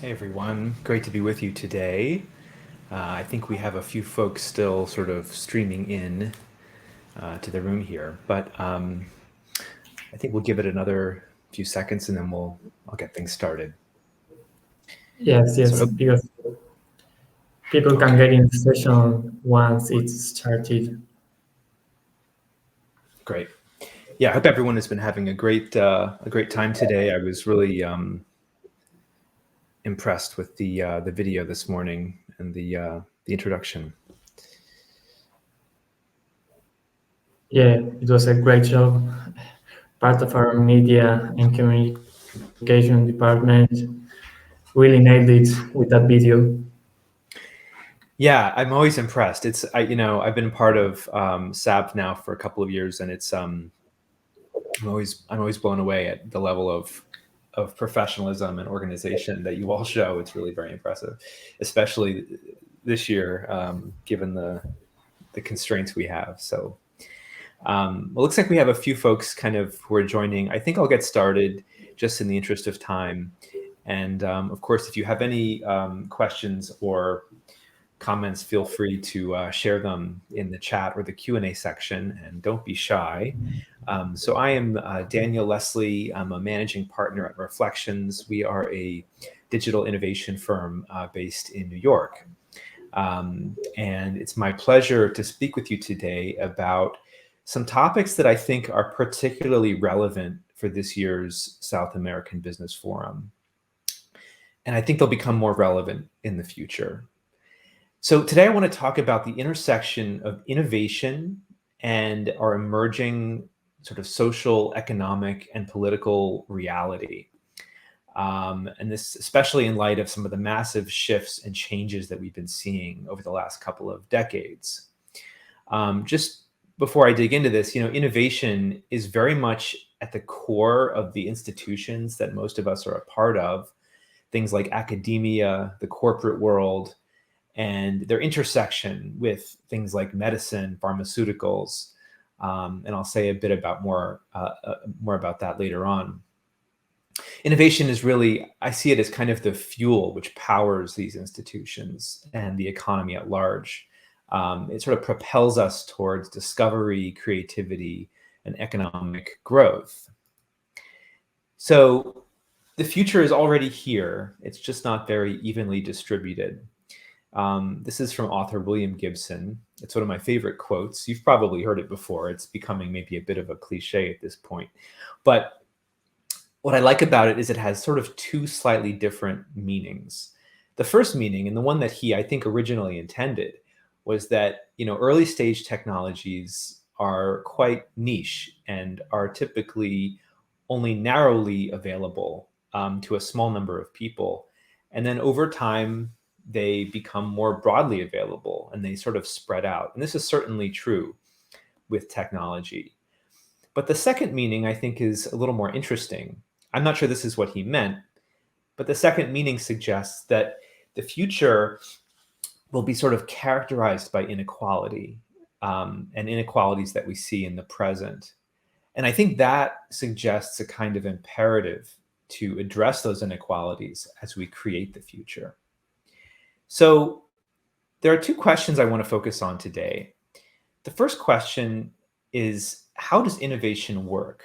Hey everyone, great to be with you today. I think we have a few folks still sort of streaming in to the room here, but I think we'll give it another few seconds and then I'll get things started. Yes, because people can get in the session once it's started. Great. Yeah, I hope everyone has been having a great time today. I was really impressed with the video this morning and the introduction. Yeah, it was a great job. Part of our media and communication department really nailed it with that video. Yeah, I'm always impressed. I've been part of SABF now for a couple of years, and it's I'm always blown away at the level of professionalism and organization that you all show. It's really very impressive, especially this year, given the constraints we have. So, well, it looks like we have a few folks kind of who are joining. I think I'll get started just in the interest of time. And of course, if you have any questions or comments, feel free to share them in the chat or the Q&A section, and don't be shy. So I am Daniel Leslie. I'm a managing partner at Reflexions. We are a digital innovation firm based in New York. And it's my pleasure to speak with you today about some topics that I think are particularly relevant for this year's South American Business Forum. And I think they'll become more relevant in the future. So today I want to talk about the intersection of innovation and our emerging sort of social, economic, and political reality. And this especially in light of some of the massive shifts and changes that we've been seeing over the last couple of decades. Just before I dig into this, innovation is very much at the core of the institutions that most of us are a part of, things like academia, the corporate world, and their intersection with things like medicine, pharmaceuticals, and I'll say a bit about more about that later on. Innovation is really, I see it as kind of the fuel which powers these institutions and the economy at large. It sort of propels us towards discovery, creativity, and economic growth. So the future is already here. It's just not very evenly distributed. This is from author William Gibson. It's one of my favorite quotes. You've probably heard it before. It's becoming maybe a bit of a cliche at this point. But what I like about it is it has sort of two slightly different meanings. The first meaning, and the one that he, I think, originally intended, was that early stage technologies are quite niche and are typically only narrowly available to a small number of people. And then over time, they become more broadly available and they sort of spread out. And this is certainly true with technology. But the second meaning, I think, is a little more interesting. I'm not sure this is what he meant, but the second meaning suggests that the future will be sort of characterized by inequality and inequalities that we see in the present. And I think that suggests a kind of imperative to address those inequalities as we create the future. So there are two questions I want to focus on today. The first question is, how does innovation work?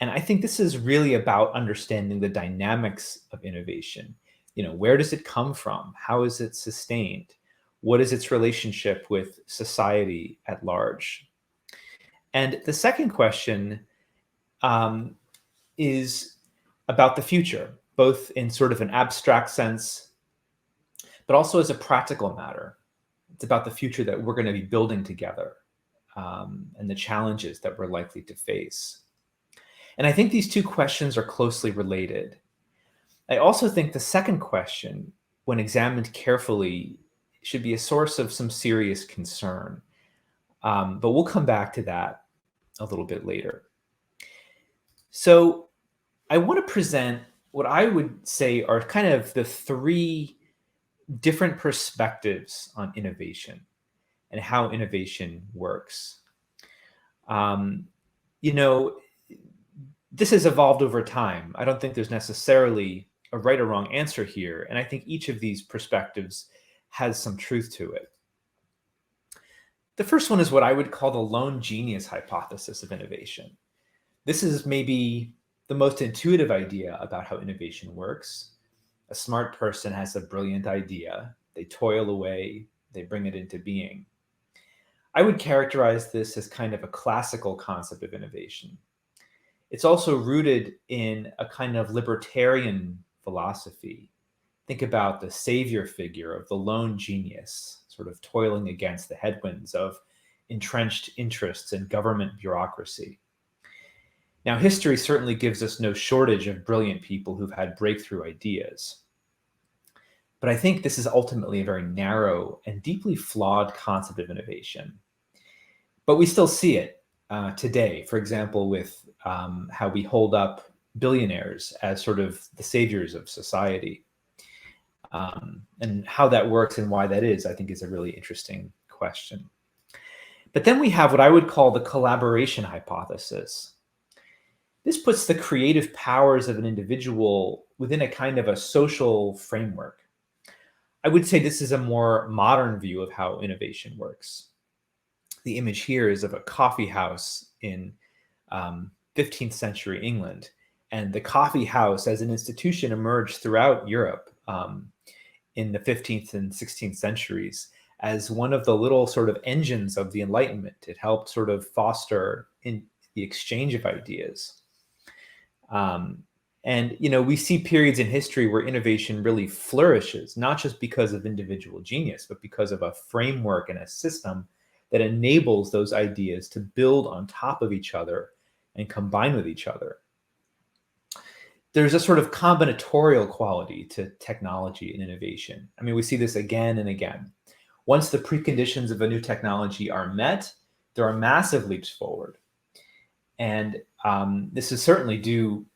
And I think this is really about understanding the dynamics of innovation. Where does it come from? How is it sustained? What is its relationship with society at large? And the second question is about the future, both in sort of an abstract sense, but also as a practical matter. It's about the future that we're going to be building together and the challenges that we're likely to face. And I think these two questions are closely related. I also think the second question, when examined carefully, should be a source of some serious concern. But we'll come back to that a little bit later. So I want to present what I would say are kind of the three different perspectives on innovation and how innovation works. This has evolved over time. I don't think there's necessarily a right or wrong answer here, and I think each of these perspectives has some truth to it. The first one is what I would call the lone genius hypothesis of innovation. This is maybe the most intuitive idea about how innovation works. A smart person has a brilliant idea, they toil away, they bring it into being. I would characterize this as kind of a classical concept of innovation. It's also rooted in a kind of libertarian philosophy. Think about the savior figure of the lone genius, sort of toiling against the headwinds of entrenched interests and government bureaucracy. Now, history certainly gives us no shortage of brilliant people who've had breakthrough ideas. But I think this is ultimately a very narrow and deeply flawed concept of innovation. But we still see it today, for example, with how we hold up billionaires as sort of the saviors of society. And how that works and why that is, I think, is a really interesting question. But then we have what I would call the collaboration hypothesis. This puts the creative powers of an individual within a kind of a social framework. I would say this is a more modern view of how innovation works. The image here is of a coffee house in 15th century England. And the coffee house as an institution emerged throughout Europe in the 15th and 16th centuries as one of the little sort of engines of the Enlightenment. It helped sort of foster in the exchange of ideas. And, you know, we see periods in history where innovation really flourishes, not just because of individual genius, but because of a framework and a system that enables those ideas to build on top of each other and combine with each other. There's a sort of combinatorial quality to technology and innovation. I mean, we see this again and again. Once the preconditions of a new technology are met, there are massive leaps forward. And this is certainly due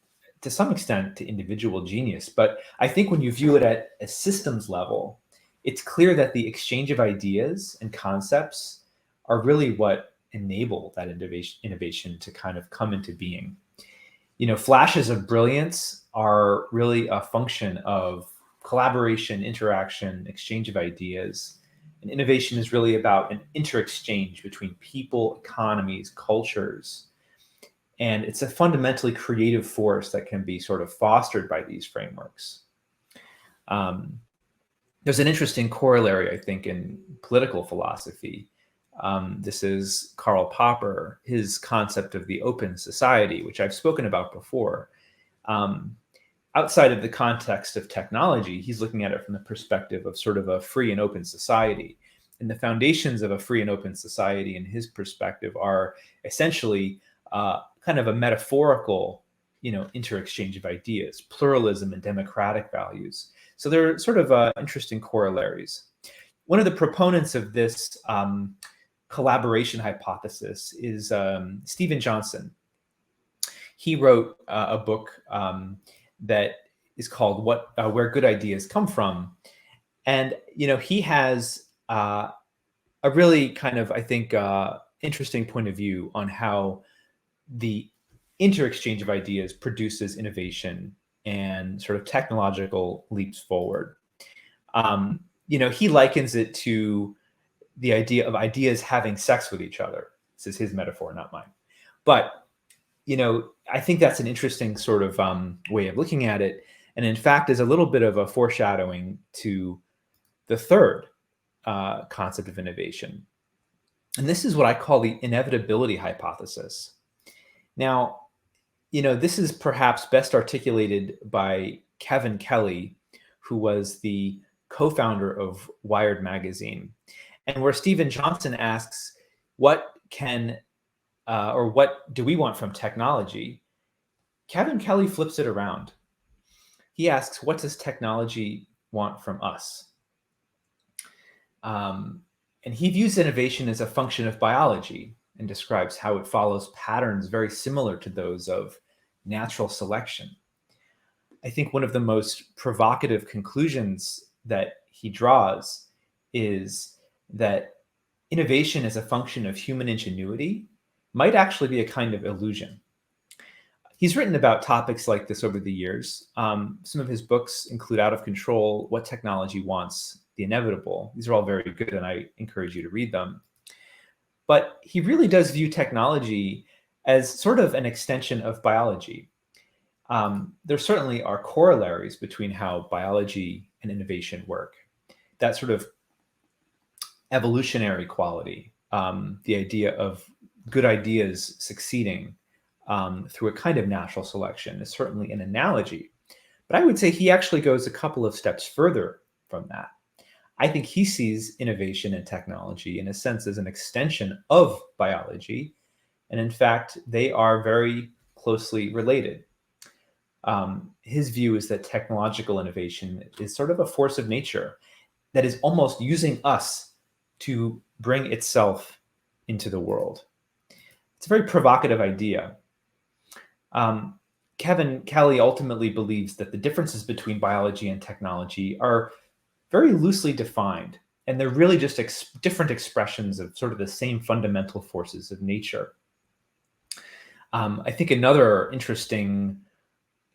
to some extent to individual genius. But I think when you view it at a systems level, it's clear that the exchange of ideas and concepts are really what enable that innovation to kind of come into being. You know, flashes of brilliance are really a function of collaboration, interaction, exchange of ideas. And innovation is really about an interexchange between people, economies, cultures. And it's a fundamentally creative force that can be sort of fostered by these frameworks. There's an interesting corollary, I think, in political philosophy. This is Karl Popper, his concept of the open society, which I've spoken about before. Outside of the context of technology, he's looking at it from the perspective of sort of a free and open society. And the foundations of a free and open society, in his perspective, are essentially kind of a metaphorical, you know, interexchange of ideas, pluralism and democratic values. So they're sort of interesting corollaries. One of the proponents of this collaboration hypothesis is Stephen Johnson. He wrote a book that is called Where Good Ideas Come From. And, you know, he has a really kind of, I think, interesting point of view on how the interexchange of ideas produces innovation and sort of technological leaps forward. You know, he likens it to the idea of ideas having sex with each other. This is his metaphor, not mine. But, you know, I think that's an interesting sort of way of looking at it. And in fact, is a little bit of a foreshadowing to the third concept of innovation. And this is what I call the inevitability hypothesis. Now, you know, this is perhaps best articulated by Kevin Kelly, who was the co-founder of Wired magazine, and where Stephen Johnson asks, what do we want from technology? Kevin Kelly flips it around. He asks, what does technology want from us? And he views innovation as a function of biology and describes how it follows patterns very similar to those of natural selection. I think one of the most provocative conclusions that he draws is that innovation as a function of human ingenuity might actually be a kind of illusion. He's written about topics like this over the years. Some of his books include Out of Control, What Technology Wants, The Inevitable. These are all very good, and I encourage you to read them. But he really does view technology as sort of an extension of biology. There certainly are corollaries between how biology and innovation work. That sort of evolutionary quality, the idea of good ideas succeeding through a kind of natural selection, is certainly an analogy. But I would say he actually goes a couple of steps further from that. I think he sees innovation and technology in a sense as an extension of biology. And in fact, they are very closely related. His view is that technological innovation is sort of a force of nature that is almost using us to bring itself into the world. It's a very provocative idea. Kevin Kelly ultimately believes that the differences between biology and technology are very loosely defined, and they're really just different expressions of sort of the same fundamental forces of nature. I think another interesting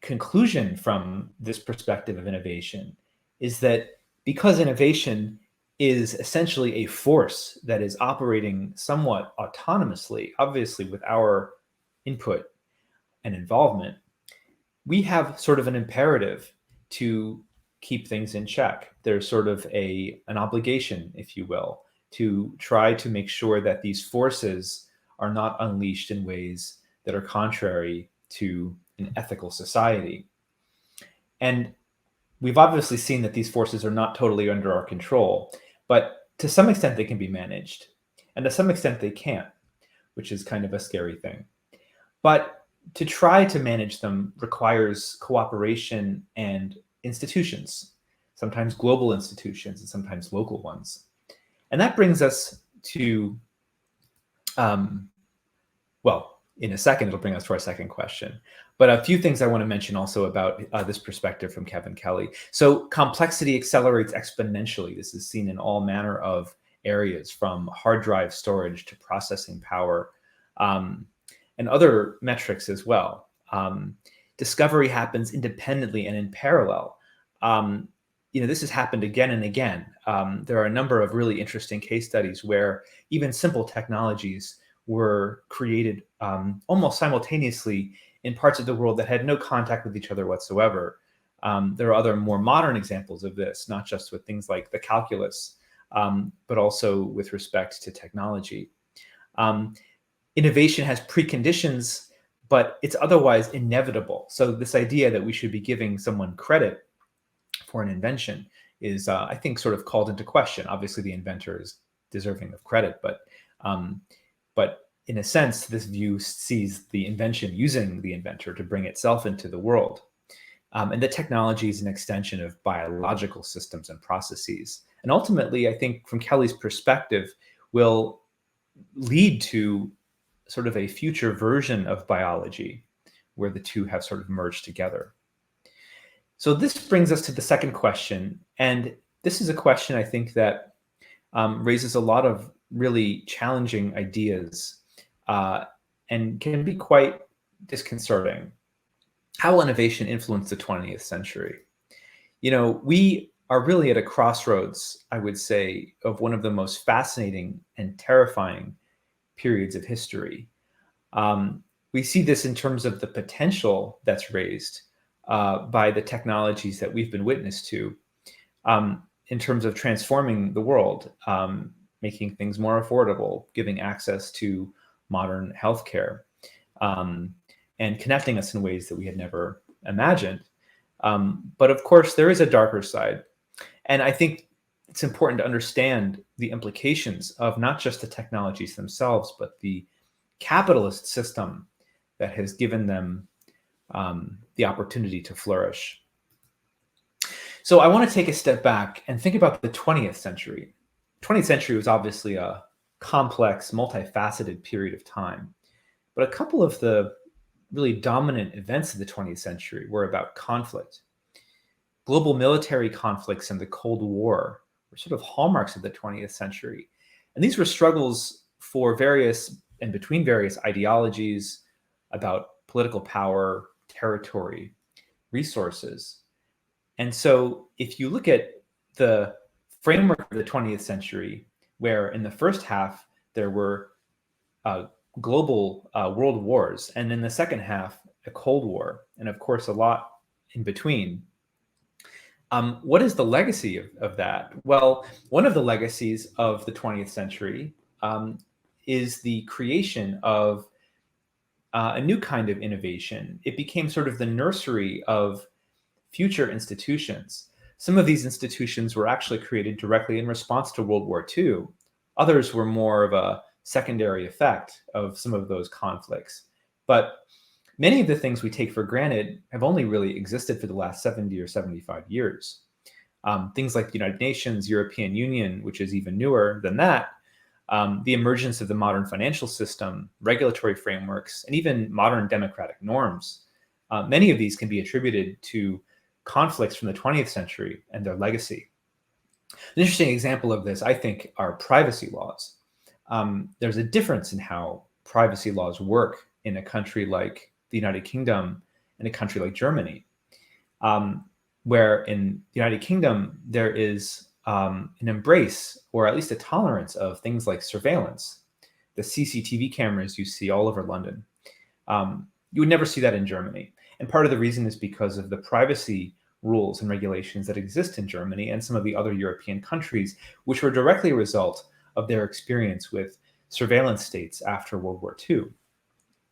conclusion from this perspective of innovation is that because innovation is essentially a force that is operating somewhat autonomously, obviously with our input and involvement, we have sort of an imperative to keep things in check. There's sort of an obligation, if you will, to try to make sure that these forces are not unleashed in ways that are contrary to an ethical society. And we've obviously seen that these forces are not totally under our control, but to some extent they can be managed, and to some extent they can't, which is kind of a scary thing. But to try to manage them requires cooperation and institutions, sometimes global institutions and sometimes local ones. And that brings us to, well, in a second, it'll bring us to our second question. But a few things I want to mention also about this perspective from Kevin Kelly. So complexity accelerates exponentially. This is seen in all manner of areas, from hard drive storage to processing power, and other metrics as well. Discovery happens independently and in parallel. This has happened again and again. There are a number of really interesting case studies where even simple technologies were created almost simultaneously in parts of the world that had no contact with each other whatsoever. There are other more modern examples of this, not just with things like the calculus, but also with respect to technology. Innovation has preconditions, but it's otherwise inevitable. So this idea that we should be giving someone credit for an invention is, I think, sort of called into question. Obviously, the inventor is deserving of credit, but in a sense, this view sees the invention using the inventor to bring itself into the world. And the technology is an extension of biological systems and processes. And ultimately, I think from Kelly's perspective, will lead to sort of a future version of biology where the two have sort of merged together. So this brings us to the second question. And this is a question I think that raises a lot of really challenging ideas and can be quite disconcerting. How will innovation influence the 20th century? We are really at a crossroads, I would say, of one of the most fascinating and terrifying periods of history. We see this in terms of the potential that's raised by the technologies that we've been witness to, in terms of transforming the world, making things more affordable, giving access to modern healthcare, and connecting us in ways that we had never imagined. But of course, there is a darker side. And I think it's important to understand the implications of not just the technologies themselves, but the capitalist system that has given them the opportunity to flourish. So I want to take a step back and think about the 20th century. 20th century was obviously a complex, multifaceted period of time. But a couple of the really dominant events of the 20th century were about conflict. Global military conflicts and the Cold War were sort of hallmarks of the 20th century. And these were struggles for various and between various ideologies about political power, territory, resources. And so if you look at the framework of the 20th century, where in the first half there were global world wars, and in the second half, a Cold War, and of course, a lot in between. What is the legacy of that? Well, one of the legacies of the 20th century is the creation of a new kind of innovation. It became sort of the nursery of future institutions. Some of these institutions were actually created directly in response to World War II. Others were more of a secondary effect of some of those conflicts. But many of the things we take for granted have only really existed for the last 70 or 75 years. Things like the United Nations, European Union, which is even newer than that, the emergence of the modern financial system, regulatory frameworks, and even modern democratic norms. Many of these can be attributed to conflicts from the 20th century and their legacy. An interesting example of this, I think, are privacy laws. There's a difference in how privacy laws work in a country like the United Kingdom and a country like Germany, where in the United Kingdom, there is an embrace, or at least a tolerance, of things like surveillance, the CCTV cameras you see all over London. You would never see that in Germany. And part of the reason is because of the privacy rules and regulations that exist in Germany and some of the other European countries, which were directly a result of their experience with surveillance states after World War II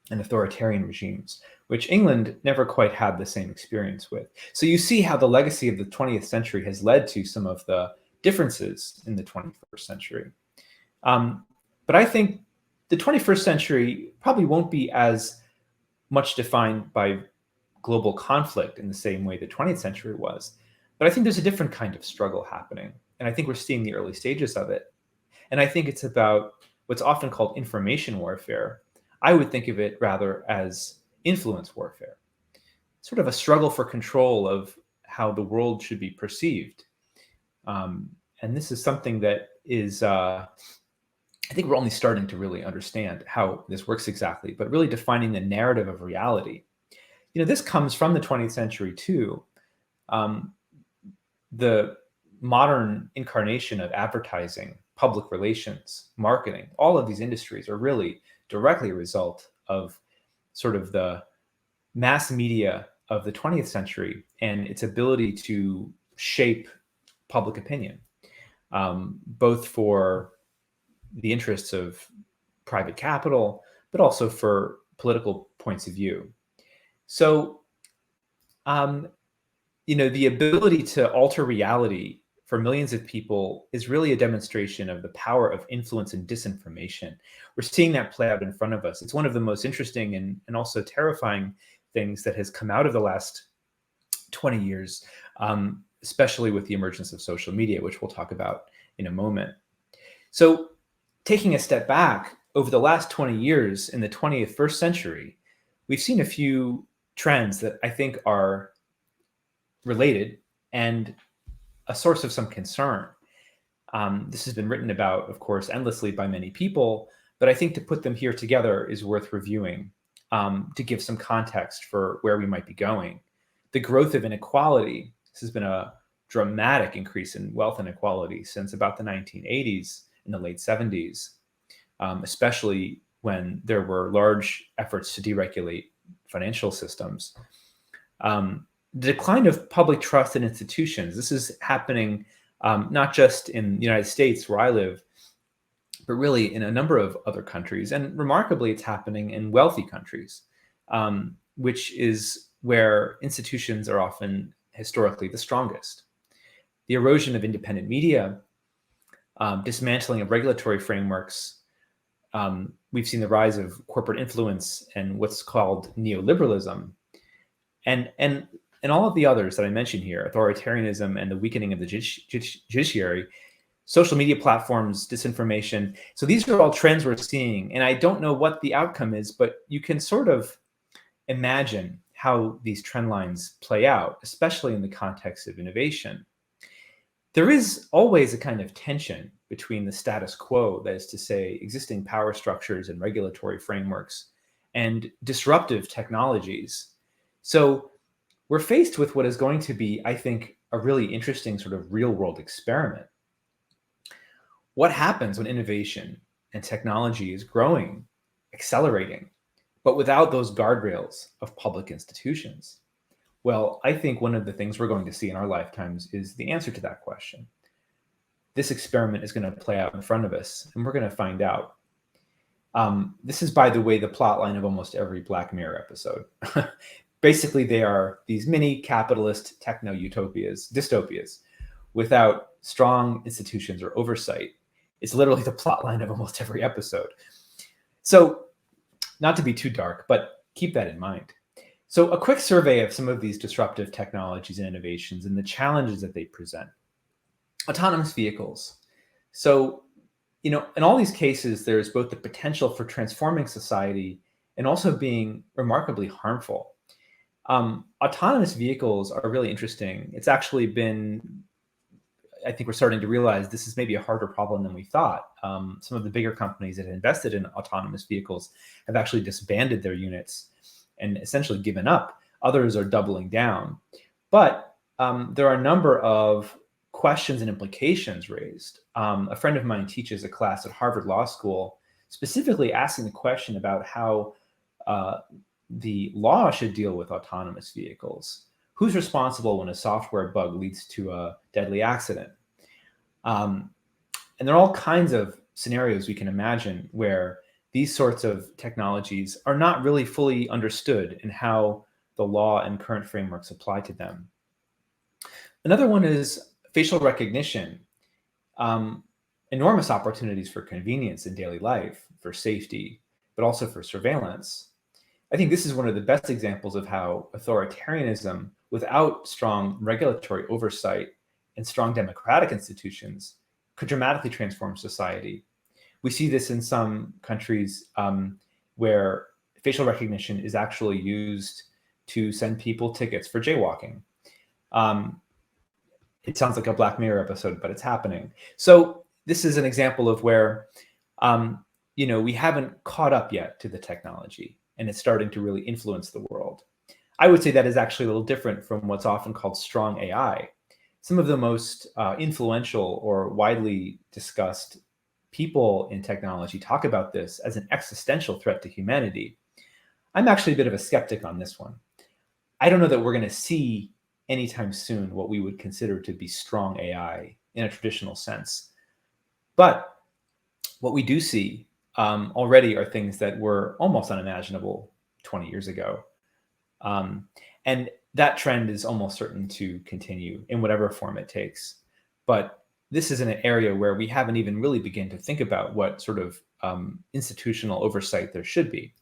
and authoritarian regimes, which England never quite had the same experience with. So you see how the legacy of the 20th century has led to some of the differences in the 21st century. But I think the 21st century probably won't be as much defined by global conflict in the same way the 20th century was. But I think there's a different kind of struggle happening. And I think we're seeing the early stages of it. And I think it's about what's often called information warfare. I would think of it rather as influence warfare, sort of a struggle for control of how the world should be perceived. And this is something that is, I think we're only starting to really understand how this works exactly, but really defining the narrative of reality. This comes from the 20th century too. The modern incarnation of advertising, public relations, marketing, all of these industries are really directly a result of sort of the mass media of the 20th century and its ability to shape public opinion, both for the interests of private capital, but also for political points of view. So, the ability to alter reality for millions of people is really a demonstration of the power of influence and disinformation. We're seeing that play out in front of us. It's one of the most interesting and also terrifying things that has come out of the last 20 years, especially with the emergence of social media, which we'll talk about in a moment. So taking a step back, over the last 20 years in the 21st century, we've seen a few trends that I think are related and a source of some concern. This has been written about, of course, endlessly by many people, but I think to put them here together is worth reviewing to give some context for where we might be going. The growth of inequality. This has been a dramatic increase in wealth inequality since about the 1980s, in the late 70s, especially when there were large efforts to deregulate financial systems. The decline of public trust in institutions. This is happening not just in the United States, where I live, but really in a number of other countries. And remarkably, it's happening in wealthy countries, which is where institutions are often historically the strongest. The erosion of independent media, dismantling of regulatory frameworks. We've seen the rise of corporate influence and what's called neoliberalism. And all of the others that I mentioned here, authoritarianism and the weakening of the judiciary, social media platforms, disinformation. So these are all trends we're seeing. And I don't know what the outcome is, but you can sort of imagine how these trend lines play out, especially in the context of innovation. There is always a kind of tension between the status quo, that is to say, existing power structures and regulatory frameworks, and disruptive technologies. So we're faced with what is going to be, I think, a really interesting sort of real world experiment. What happens when innovation and technology is growing, accelerating, but without those guardrails of public institutions? Well, I think one of the things we're going to see in our lifetimes is the answer to that question. This experiment is going to play out in front of us, and we're going to find out. This is, by the way, the plot line of almost every Black Mirror episode. Basically, they are these mini capitalist techno utopias, dystopias, without strong institutions or oversight. It's literally the plot line of almost every episode. So, not to be too dark, but keep that in mind. So, a quick survey of some of these disruptive technologies and innovations and the challenges that they present. Autonomous vehicles. So, in all these cases, there's both the potential for transforming society and also being remarkably harmful. Autonomous vehicles are really interesting. It's actually been, I think we're starting to realize this is maybe a harder problem than we thought. Some of the bigger companies that have invested in autonomous vehicles have actually disbanded their units and essentially given up. Others are doubling down. But there are a number of questions and implications raised. A friend of mine teaches a class at Harvard Law School, specifically asking the question about how the law should deal with autonomous vehicles. Who's responsible when a software bug leads to a deadly accident? And there are all kinds of scenarios we can imagine where these sorts of technologies are not really fully understood in how the law and current frameworks apply to them. Another one is facial recognition. Enormous opportunities for convenience in daily life, for safety, but also for surveillance. I think this is one of the best examples of how authoritarianism, without strong regulatory oversight and strong democratic institutions, could dramatically transform society. We see this in some countries where facial recognition is actually used to send people tickets for jaywalking. It sounds like a Black Mirror episode, but it's happening. So this is an example of where, we haven't caught up yet to the technology, and it's starting to really influence the world. I would say that is actually a little different from what's often called strong AI. Some of the most influential or widely discussed people in technology talk about this as an existential threat to humanity. I'm actually a bit of a skeptic on this one. I don't know that we're going to see anytime soon what we would consider to be strong AI in a traditional sense. But what we do see already are things that were almost unimaginable 20 years ago. And that trend is almost certain to continue in whatever form it takes. But this is an area where we haven't even really begun to think about what sort of institutional oversight there should be.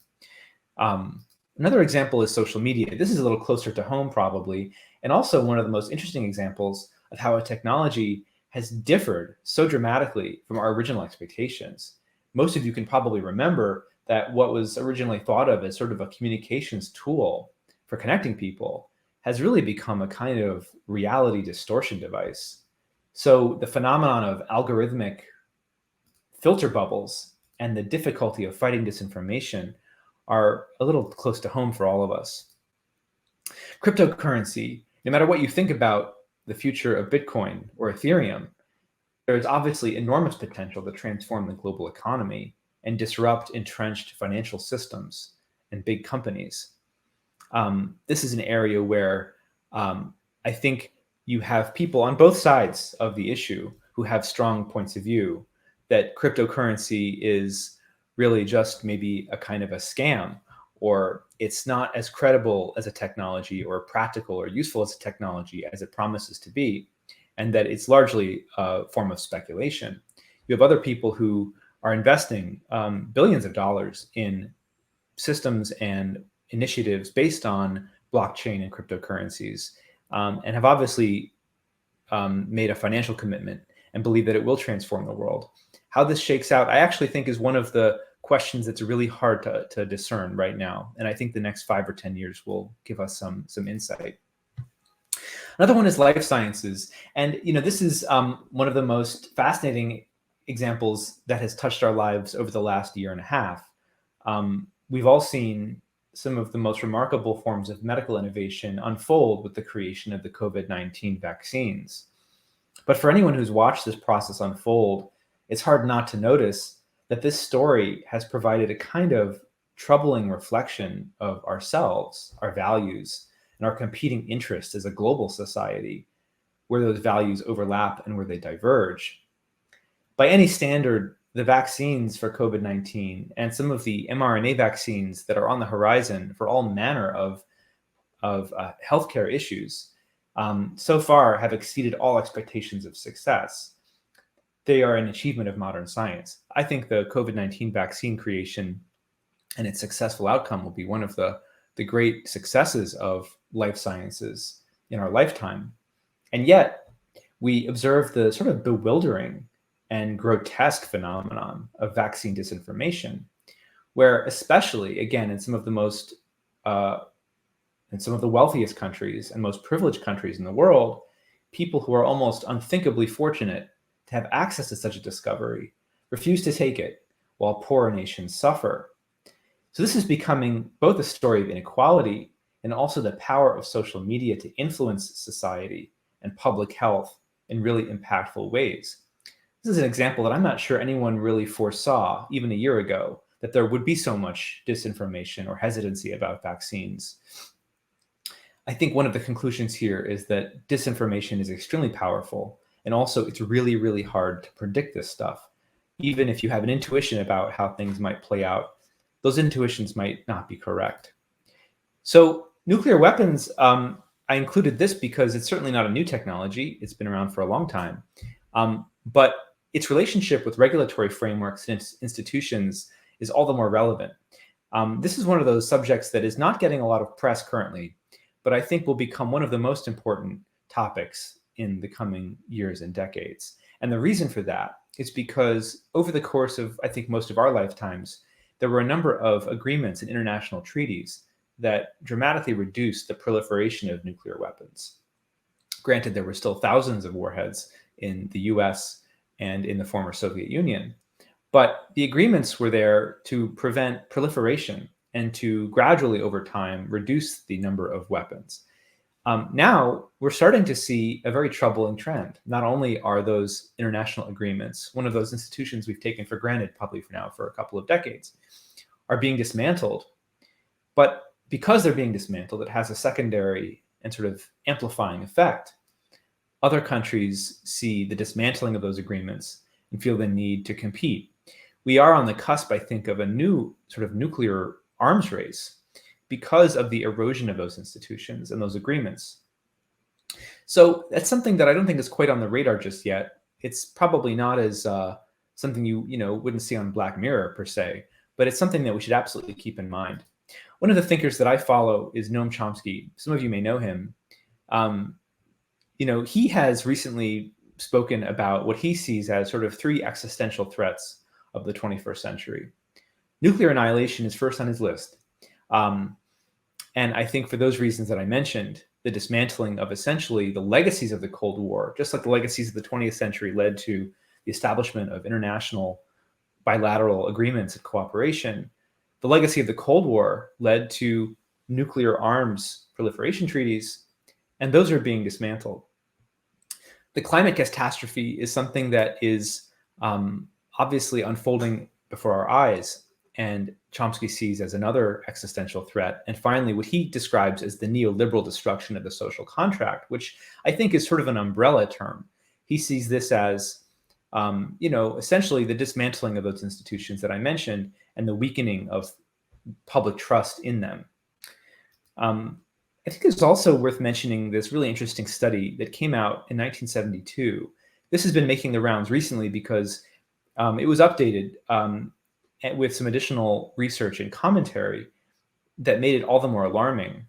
Another example is social media. This is a little closer to home probably, and also one of the most interesting examples of how a technology has differed so dramatically from our original expectations. Most of you can probably remember that what was originally thought of as sort of a communications tool for connecting people has really become a kind of reality distortion device. So the phenomenon of algorithmic filter bubbles and the difficulty of fighting disinformation are a little close to home for all of us. Cryptocurrency, no matter what you think about the future of Bitcoin or Ethereum, there is obviously enormous potential to transform the global economy and disrupt entrenched financial systems and big companies. This is an area where I think you have people on both sides of the issue who have strong points of view that cryptocurrency is really just maybe a kind of a scam, or it's not as credible as a technology or practical or useful as a technology as it promises to be, and that it's largely a form of speculation. You have other people who are investing billions of dollars in systems and initiatives based on blockchain and cryptocurrencies, and have obviously made a financial commitment and believe that it will transform the world. How this shakes out, I actually think, is one of the questions that's really hard to discern right now. And I think the next 5 or 10 years will give us some insight. Another one is life sciences. And this is one of the most fascinating examples that has touched our lives over the last year and a half. we've all seen some of the most remarkable forms of medical innovation unfold with the creation of the COVID-19 vaccines. But for anyone who's watched this process unfold, it's hard not to notice that this story has provided a kind of troubling reflection of ourselves, our values, and our competing interests as a global society, where those values overlap and where they diverge. By any standard, the vaccines for COVID-19 and some of the mRNA vaccines that are on the horizon for all manner of healthcare issues so far have exceeded all expectations of success. They are an achievement of modern science. I think the COVID-19 vaccine creation and its successful outcome will be one of the great successes of life sciences in our lifetime. And yet, we observe the sort of bewildering and grotesque phenomenon of vaccine disinformation, where especially, again, in some of the most, in some of the wealthiest countries and most privileged countries in the world, people who are almost unthinkably fortunate to have access to such a discovery refuse to take it, while poorer nations suffer. So this is becoming both a story of inequality and also the power of social media to influence society and public health in really impactful ways. This is an example that I'm not sure anyone really foresaw even a year ago, that there would be so much disinformation or hesitancy about vaccines. I think one of the conclusions here is that disinformation is extremely powerful, and also it's really, really hard to predict this stuff. Even if you have an intuition about how things might play out, those intuitions might not be correct. So nuclear weapons, I included this because it's certainly not a new technology. It's been around for a long time. But its relationship with regulatory frameworks and institutions is all the more relevant. This is one of those subjects that is not getting a lot of press currently, but I think will become one of the most important topics in the coming years and decades. And the reason for that is because over the course of, I think, most of our lifetimes, there were a number of agreements and international treaties that dramatically reduced the proliferation of nuclear weapons. Granted, there were still thousands of warheads in the US and in the former Soviet Union, but the agreements were there to prevent proliferation and to gradually, over time, reduce the number of weapons. Now, we're starting to see a very troubling trend. Not only are those international agreements, one of those institutions we've taken for granted probably for now for a couple of decades, are being dismantled, but because they're being dismantled, it has a secondary and sort of amplifying effect. Other countries see the dismantling of those agreements and feel the need to compete. We are on the cusp, I think, of a new sort of nuclear arms race because of the erosion of those institutions and those agreements. So that's something that I don't think is quite on the radar just yet. It's probably not as something you wouldn't see on Black Mirror per se, but it's something that we should absolutely keep in mind. One of the thinkers that I follow is Noam Chomsky. Some of you may know him. He has recently spoken about what he sees as sort of three existential threats of the 21st century. Nuclear annihilation is first on his list. And I think for those reasons that I mentioned, the dismantling of essentially the legacies of the Cold War, just like the legacies of the 20th century led to the establishment of international bilateral agreements of cooperation, the legacy of the Cold War led to nuclear arms proliferation treaties, and those are being dismantled. The climate catastrophe is something that is obviously unfolding before our eyes, and Chomsky sees as another existential threat. And finally, what he describes as the neoliberal destruction of the social contract, which I think is sort of an umbrella term. He sees this as, essentially the dismantling of those institutions that I mentioned and the weakening of public trust in them. I think it's also worth mentioning this really interesting study that came out in 1972. This has been making the rounds recently because it was updated with some additional research and commentary that made it all the more alarming,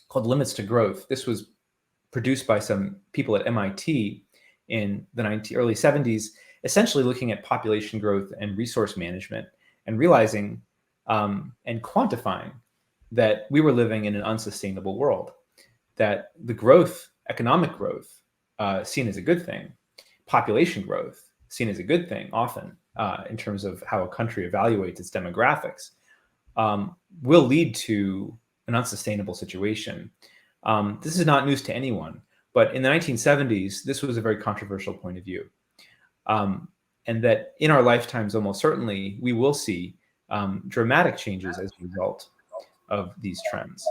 called Limits to Growth. This was produced by some people at MIT in the early 70s, essentially looking at population growth and resource management and realizing and quantifying that we were living in an unsustainable world, that the growth, economic growth, seen as a good thing, population growth, seen as a good thing often in terms of how a country evaluates its demographics, will lead to an unsustainable situation. This is not news to anyone, but in the 1970s, this was a very controversial point of view. And that in our lifetimes, almost certainly, we will see dramatic changes as a result of these trends.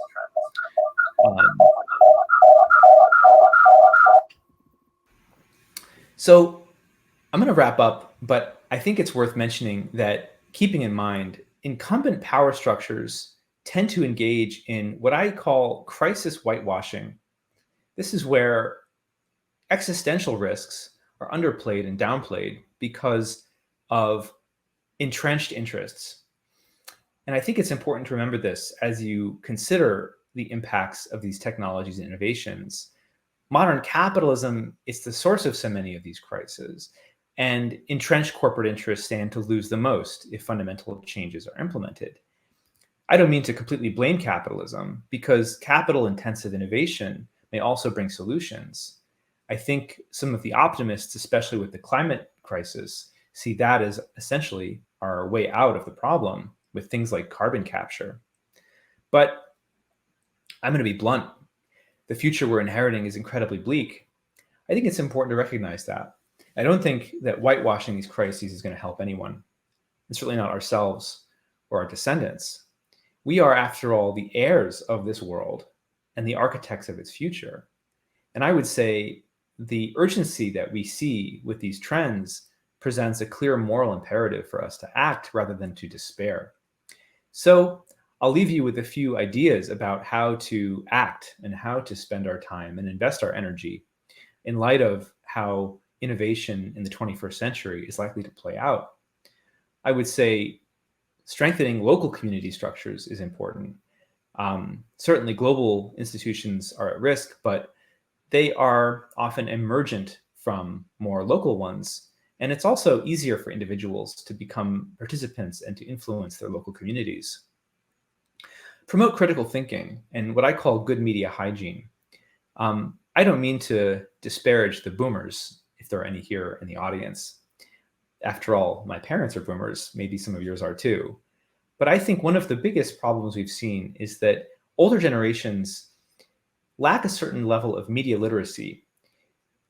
So I'm going to wrap up, but I think it's worth mentioning that keeping in mind, incumbent power structures tend to engage in what I call crisis whitewashing. This is where existential risks are underplayed and downplayed because of entrenched interests. And I think it's important to remember this as you consider the impacts of these technologies and innovations. Modern capitalism is the source of so many of these crises, and entrenched corporate interests stand to lose the most if fundamental changes are implemented. I don't mean to completely blame capitalism, because capital-intensive innovation may also bring solutions. I think some of the optimists, especially with the climate crisis, see that as essentially our way out of the problem with things like carbon capture. But I'm going to be blunt. The future we're inheriting is incredibly bleak. I think it's important to recognize that. I don't think that whitewashing these crises is going to help anyone, and certainly not ourselves or our descendants. We are, after all, the heirs of this world and the architects of its future. And I would say the urgency that we see with these trends presents a clear moral imperative for us to act rather than to despair. So I'll leave you with a few ideas about how to act and how to spend our time and invest our energy in light of how innovation in the 21st century is likely to play out. I would say strengthening local community structures is important. Certainly global institutions are at risk, but they are often emergent from more local ones. And it's also easier for individuals to become participants and to influence their local communities. Promote critical thinking and what I call good media hygiene. I don't mean to disparage the boomers, if there are any here in the audience. After all, my parents are boomers, maybe some of yours are too. But I think one of the biggest problems we've seen is that older generations lack a certain level of media literacy.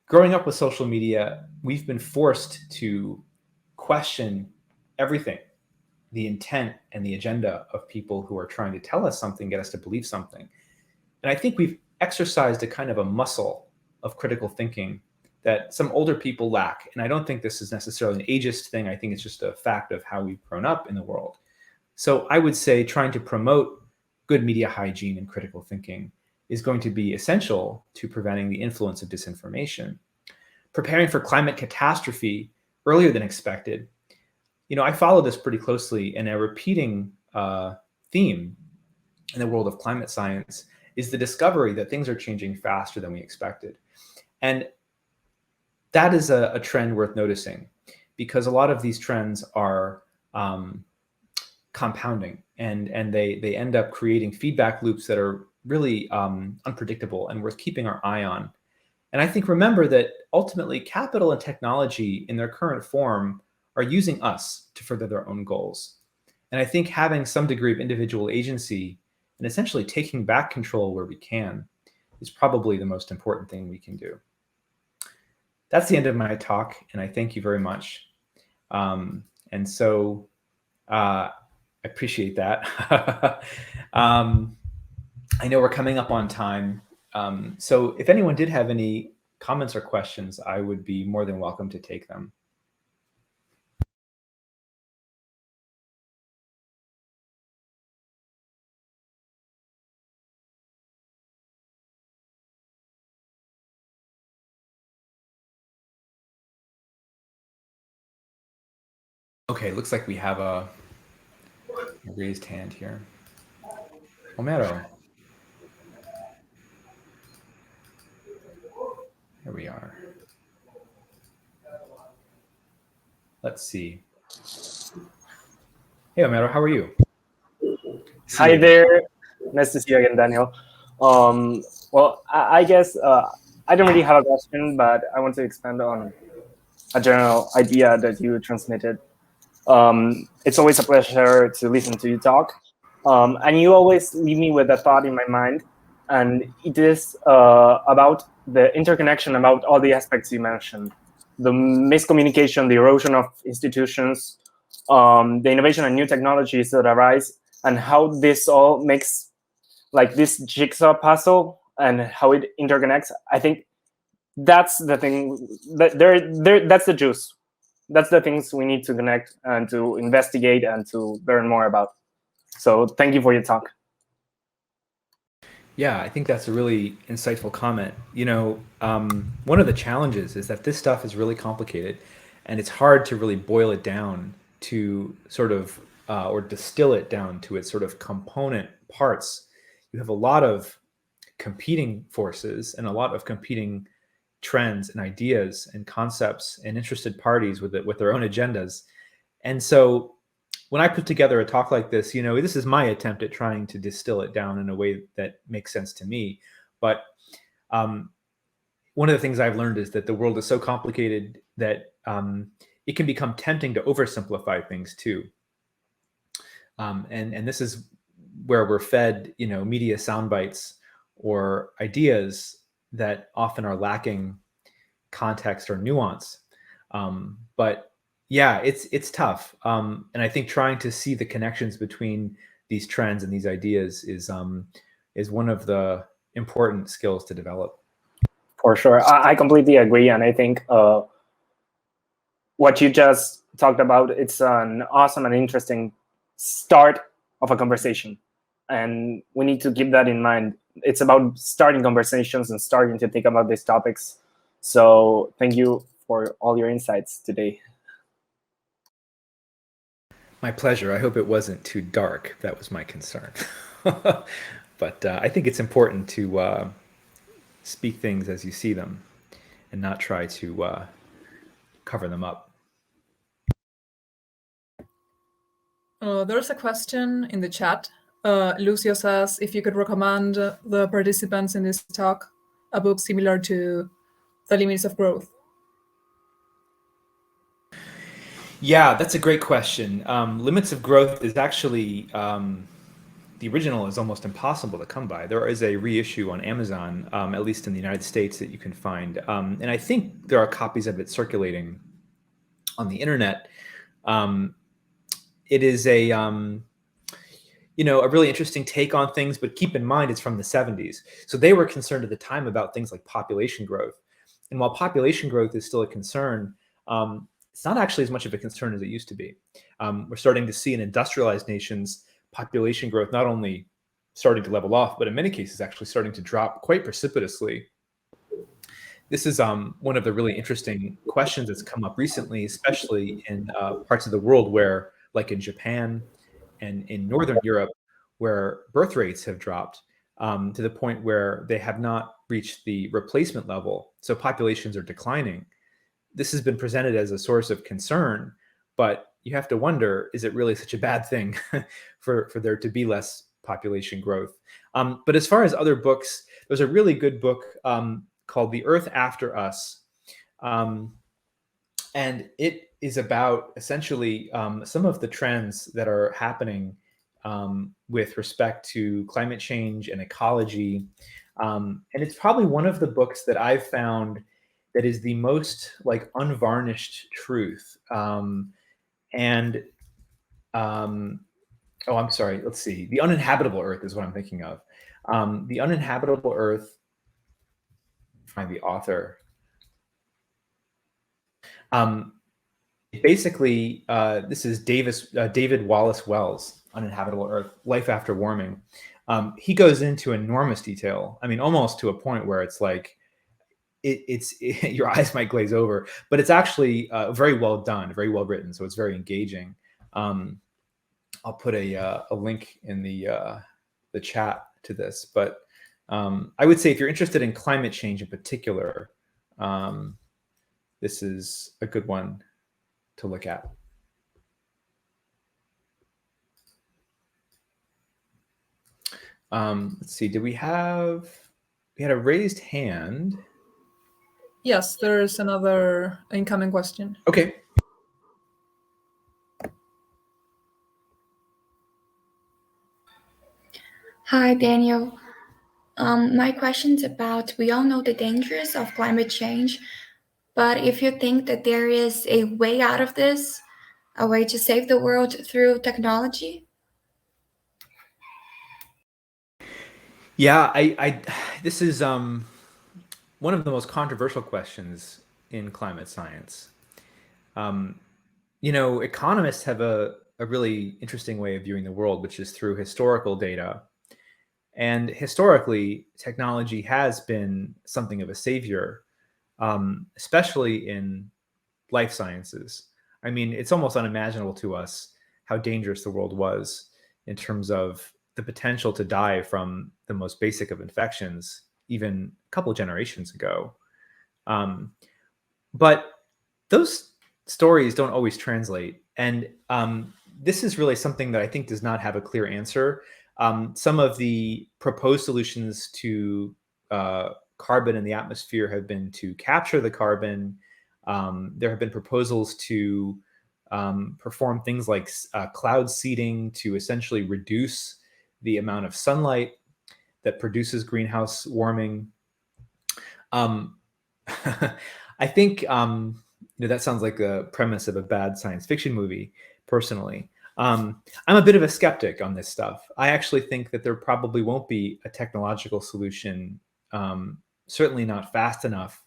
Growing up with social media, we've been forced to question everything, the intent and the agenda of people who are trying to tell us something, get us to believe something. And I think we've exercised a kind of a muscle of critical thinking that some older people lack. And I don't think this is necessarily an ageist thing. I think it's just a fact of how we've grown up in the world. So I would say trying to promote good media hygiene and critical thinking is going to be essential to preventing the influence of disinformation. Preparing for climate catastrophe earlier than expected. I follow this pretty closely, and a repeating theme in the world of climate science is the discovery that things are changing faster than we expected. And that is a trend worth noticing, because a lot of these trends are compounding, and they end up creating feedback loops that are really unpredictable and worth keeping our eye on. And I think remember that ultimately capital and technology in their current form are using us to further their own goals. And I think having some degree of individual agency and essentially taking back control where we can is probably the most important thing we can do. That's the end of my talk, and I thank you very much. And so I appreciate that. I know we're coming up on time. So if anyone did have any comments or questions, I would be more than welcome to take them. Okay, looks like we have a raised hand here. Homero. Here we are. Let's see. Hey, Homero, how are you? Hi there. Nice to see you again, Daniel. Well, I guess I don't really have a question, but I want to expand on a general idea that you transmitted. It's always a pleasure to listen to you talk. And you always leave me with a thought in my mind, and it is about the interconnection about all the aspects you mentioned, the miscommunication, the erosion of institutions, the innovation and new technologies that arise, and how this all makes like this jigsaw puzzle and how it interconnects. I think that's the thing that that's the juice. That's the things we need to connect and to investigate and to learn more about. So thank you for your talk. Yeah, I think that's a really insightful comment. One of the challenges is that this stuff is really complicated, and it's hard to really boil it down to sort of, or distill it down to its sort of component parts. You have a lot of competing forces and a lot of competing trends and ideas and concepts and interested parties with their own agendas. And so when I put together a talk like this, this is my attempt at trying to distill it down in a way that makes sense to me. But one of the things I've learned is that the world is so complicated that it can become tempting to oversimplify things too. And this is where we're fed, media sound bites or ideas that often are lacking context or nuance. But yeah, it's tough. And I think trying to see the connections between these trends and these ideas is one of the important skills to develop. For sure. I completely agree. And I think what you just talked about, it's an awesome and interesting start of a conversation. And we need to keep that in mind. It's about starting conversations and starting to think about these topics. So thank you for all your insights today. My pleasure. I hope it wasn't too dark. That was my concern. But I think it's important to speak things as you see them and not try to cover them up. There's a question in the chat. Lucio says if you could recommend the participants in this talk a book similar to The Limits of Growth. Yeah, that's a great question. Limits of Growth is actually, the original is almost impossible to come by. There is a reissue on Amazon, at least in the United States, that you can find. And I think there are copies of it circulating on the internet. It is a really interesting take on things, but keep in mind it's from the 70s. So they were concerned at the time about things like population growth. And while population growth is still a concern, it's not actually as much of a concern as it used to be. We're starting to see in industrialized nations population growth not only starting to level off, but in many cases actually starting to drop quite precipitously. This is one of the really interesting questions that's come up recently, especially in parts of the world where, like in Japan and in Northern Europe, where birth rates have dropped to the point where they have not reached the replacement level. So populations are declining. This has been presented as a source of concern, but you have to wonder, is it really such a bad thing for there to be less population growth? But as far as other books, there's a really good book called The Earth After Us. And it is about essentially some of the trends that are happening with respect to climate change and ecology. And it's probably one of the books that I've found that is the most like unvarnished truth. Oh, I'm sorry. Let's see. The Uninhabitable Earth is what I'm thinking of. The Uninhabitable Earth. Find the author. Basically, this is David Wallace Wells, Uninhabitable Earth, Life After Warming. He goes into enormous detail. I mean, almost to a point where it's like, your eyes might glaze over, but it's actually very well done, very well written. So it's very engaging. I'll put a link in the chat to this, but I would say if you're interested in climate change in particular, this is a good one to look at. Let's see, we had a raised hand. Yes, there's another incoming question. Okay. Hi, Daniel. My question's about, we all know the dangers of climate change, but if you think that there is a way out of this, a way to save the world through technology? Yeah, this is one of the most controversial questions in climate science. Economists have a really interesting way of viewing the world, which is through historical data. And historically, technology has been something of a savior, especially in life sciences. I mean, it's almost unimaginable to us how dangerous the world was in terms of the potential to die from the most basic of infections, even a couple of generations ago. But those stories don't always translate. And this is really something that I think does not have a clear answer. Some of the proposed solutions to carbon in the atmosphere have been to capture the carbon. There have been proposals to perform things like cloud seeding to essentially reduce the amount of sunlight that produces greenhouse warming. I think that sounds like the premise of a bad science fiction movie, personally. I'm a bit of a skeptic on this stuff. I actually think that there probably won't be a technological solution, certainly not fast enough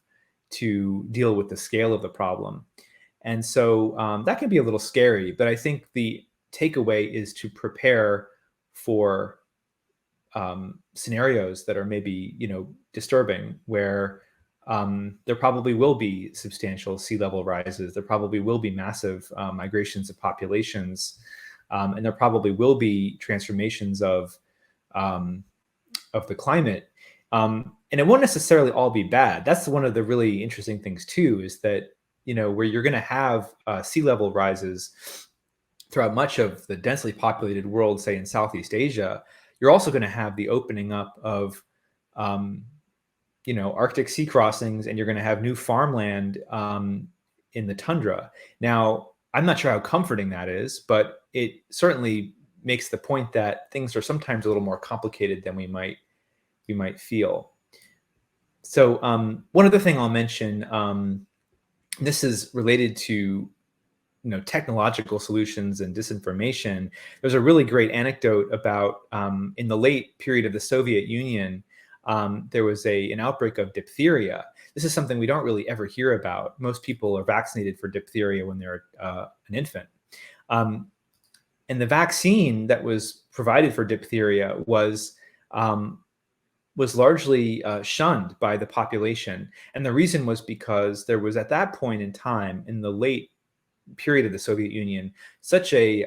to deal with the scale of the problem. And so that can be a little scary, but I think the takeaway is to prepare for scenarios that are maybe, disturbing, where there probably will be substantial sea level rises. There probably will be massive migrations of populations, and there probably will be transformations of the climate. And it won't necessarily all be bad. That's one of the really interesting things too, is that where you're going to have sea level rises throughout much of the densely populated world, say in Southeast Asia, you're also going to have the opening up of Arctic sea crossings, and you're going to have new farmland in the tundra. Now, I'm not sure how comforting that is, but it certainly makes the point that things are sometimes a little more complicated than we might feel. So one other thing I'll mention, this is related to technological solutions and disinformation. There's a really great anecdote about in the late period of the Soviet Union, there was an outbreak of diphtheria. This is something we don't really ever hear about. Most people are vaccinated for diphtheria when they're an infant. And the vaccine that was provided for diphtheria was largely shunned by the population. And the reason was because there was, at that point in time, in the late period of the Soviet Union, such a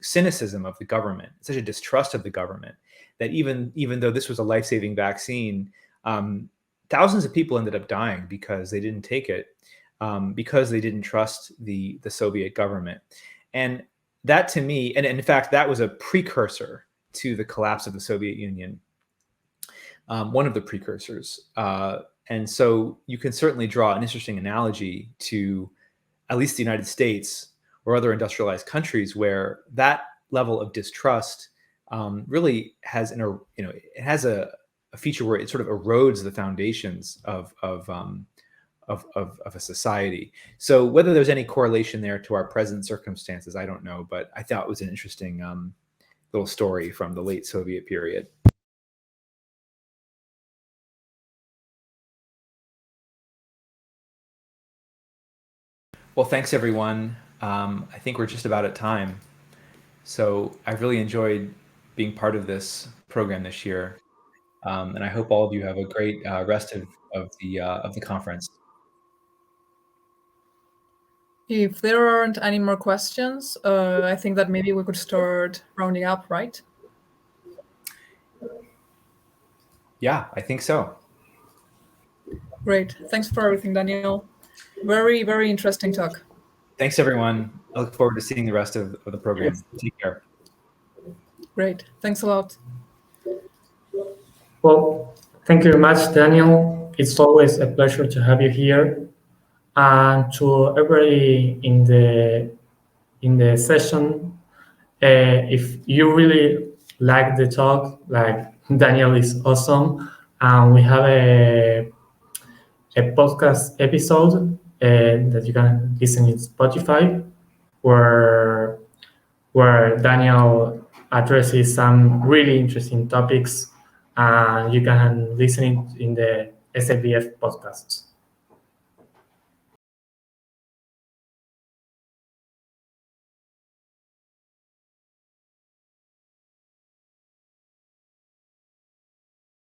cynicism of the government, such a distrust of the government, that even though this was a life-saving vaccine, thousands of people ended up dying because they didn't take it, because they didn't trust the Soviet government. And that, to me, and in fact, that was a precursor to the collapse of the Soviet Union, one of the precursors. And so you can certainly draw an interesting analogy to at least the United States or other industrialized countries, where that level of distrust really has it has a feature where it sort of erodes the foundations of a society. So whether there's any correlation there to our present circumstances, I don't know, but I thought it was an interesting little story from the late Soviet period. Well, thanks everyone. I think we're just about at time. So I've really enjoyed being part of this program this year. And I hope all of you have a great rest of the conference. If there aren't any more questions, I think that maybe we could start rounding up, right? Yeah, I think so. Great. Thanks for everything, Daniel. Very, very interesting talk. Thanks, everyone. I look forward to seeing the rest of the program. Take care. Great. Thanks a lot. Well, thank you very much, Daniel. It's always a pleasure to have you here. And to everybody in the session, if you really like the talk, like Daniel is awesome, and we have a podcast episode that you can listen in Spotify, where Daniel addresses some really interesting topics, and you can listen it in the SABF podcasts.